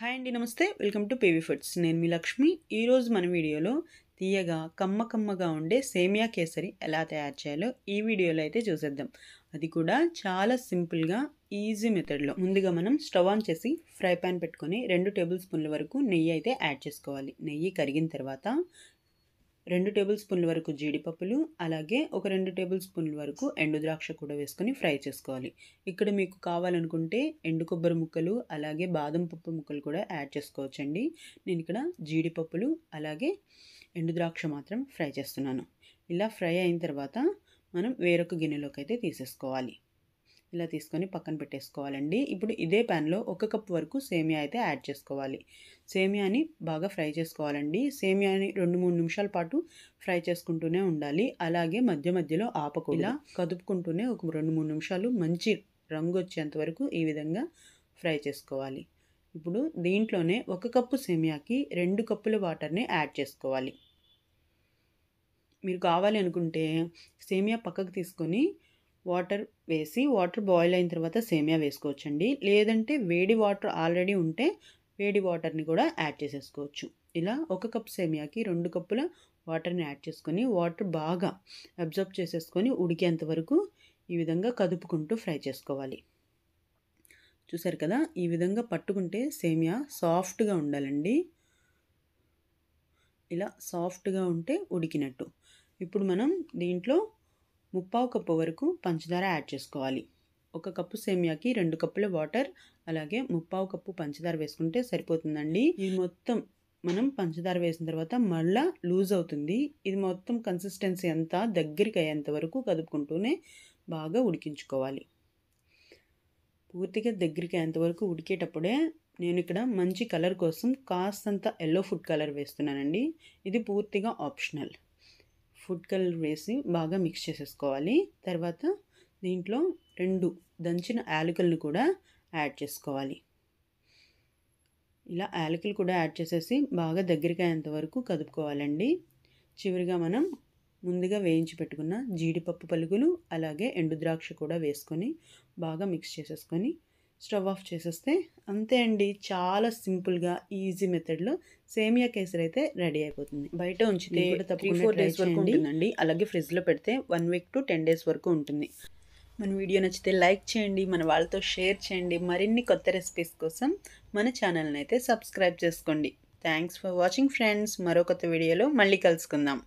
Hi అండి, నమస్తే. Welcome to PV Foods. నేను మీ లక్ష్మి. ఈరోజు మన వీడియోలో తీయగా కమ్మగా ఉండే సేమియా కేసరి ఎలా తయారు చేయాలో ఈ వీడియోలో అయితే చూసేద్దాం. అది కూడా చాలా సింపుల్గా ఈజీ మెథడ్లో. ముందుగా మనం స్టవ్ ఆన్ చేసి ఫ్రై పాన్ పెట్టుకొని 2 టేబుల్ స్పూన్ల వరకు నెయ్యి అయితే యాడ్ చేసుకోవాలి. నెయ్యి కరిగిన తర్వాత 2 టేబుల్ స్పూన్ల వరకు జీడిపప్పులు, అలాగే ఒక 2 టేబుల్ స్పూన్ల వరకు ఎండు ద్రాక్ష కూడా వేసుకొని ఫ్రై చేసుకోవాలి. ఇక్కడ మీకు కావాలనుకుంటే ఎండు కొబ్బరి ముక్కలు, అలాగే బాదం పప్పు ముక్కలు కూడా యాడ్ చేసుకోవచ్చండి. నేను ఇక్కడ జీడిపప్పులు అలాగే ఎండు ద్రాక్ష మాత్రం ఫ్రై చేస్తున్నాను. ఇలా ఫ్రై అయిన తర్వాత మనం వేరొక గిన్నెలోకి అయితే తీసేసుకోవాలి. ఇలా తీసుకొని పక్కన పెట్టేసుకోవాలండి. ఇప్పుడు ఇదే ప్యాన్లో 1 కప్ వరకు సేమియా అయితే యాడ్ చేసుకోవాలి. సేమియాని బాగా ఫ్రై చేసుకోవాలండి. సేమియాని 2-3 నిమిషాల పాటు ఫ్రై చేసుకుంటూనే ఉండాలి. అలాగే మధ్య మధ్యలో ఆపకూడదు. ఇలా కదుపుకుంటూనే ఒక 2-3 నిమిషాలు మంచి రంగు వచ్చేంత వరకు ఈ విధంగా ఫ్రై చేసుకోవాలి. ఇప్పుడు దీంట్లోనే 1 కప్పు సేమియాకి 2 కప్పుల వాటర్ని యాడ్ చేసుకోవాలి. మీరు కావాలి అనుకుంటే సేమియా పక్కకు తీసుకొని వాటర్ వేసి వాటర్ బాయిల్ అయిన తర్వాత సేమియా వేసుకోవచ్చండి. లేదంటే వేడి వాటర్ ఆల్రెడీ ఉంటే వేడి వాటర్ని కూడా యాడ్ చేసేసుకోవచ్చు. ఇలా 1 కప్ సేమియాకి 2 కప్పుల వాటర్ని యాడ్ చేసుకొని వాటర్ బాగా అబ్జర్బ్ చేసేసుకొని ఉడికేంత వరకు ఈ విధంగా కదుపుకుంటూ ఫ్రై చేసుకోవాలి. చూసారు కదా, ఈ విధంగా పట్టుకుంటే సేమియా సాఫ్ట్గా ఉండాలండి. ఇలా సాఫ్ట్గా ఉంటే ఉడికినట్టు. ఇప్పుడు మనం దీంట్లో 3/4 కప్పు వరకు పంచదార యాడ్ చేసుకోవాలి. 1 కప్పు సేమియాకి 2 కప్పుల వాటర్, అలాగే 3/4 కప్పు పంచదార వేసుకుంటే సరిపోతుందండి. ఇది మొత్తం మనం పంచదార వేసిన తర్వాత మళ్ళీ లూజ్ అవుతుంది. ఇది మొత్తం కన్సిస్టెన్సీ అంతా దగ్గరికి అయ్యేంత వరకు కదుపుకుంటూనే బాగా ఉడికించుకోవాలి. పూర్తిగా దగ్గరికి అయ్యేంత వరకు ఉడికేటప్పుడే నేను ఇక్కడ మంచి కలర్ కోసం కాస్తంత ఎల్లో ఫుడ్ కలర్ వేస్తున్నానండి. ఇది పూర్తిగా ఆప్షనల్. ఫుడ్ కలర్ వేసి బాగా మిక్స్ చేసేసుకోవాలి. తర్వాత దీంట్లో 2 దంచిన యాలకులను కూడా యాడ్ చేసుకోవాలి. ఇలా యాలకులు కూడా యాడ్ చేసేసి బాగా దగ్గరికి అయ్యేంత వరకు కదుపుకోవాలండి. చివరిగా మనం ముందుగా వేయించి పెట్టుకున్న జీడిపప్పు పలుకులు అలాగే ఎండు ద్రాక్ష కూడా వేసుకొని బాగా మిక్స్ చేసేసుకొని స్టవ్ ఆఫ్ చేసేస్తే అంతే అండి. చాలా సింపుల్గా ఈజీ మెథడ్లో సేమియా కేసరి అయితే రెడీ అయిపోతుంది. బయట ఉంచితే 3-4 డేస్ వరకు ఉంటుందండి. అలాగే ఫ్రిడ్జ్లో పెడితే 1 వీక్ to 10 డేస్ వరకు ఉంటుంది. మన వీడియో నచ్చితే లైక్ చేయండి, మన వాళ్ళతో షేర్ చేయండి. మరిన్ని కొత్త రెసిపీస్ కోసం మన ఛానల్ని అయితే సబ్స్క్రైబ్ చేసుకోండి. Thanks for watching friends. మరో కొత్త వీడియోలో మళ్ళీ కలుసుకుందాం.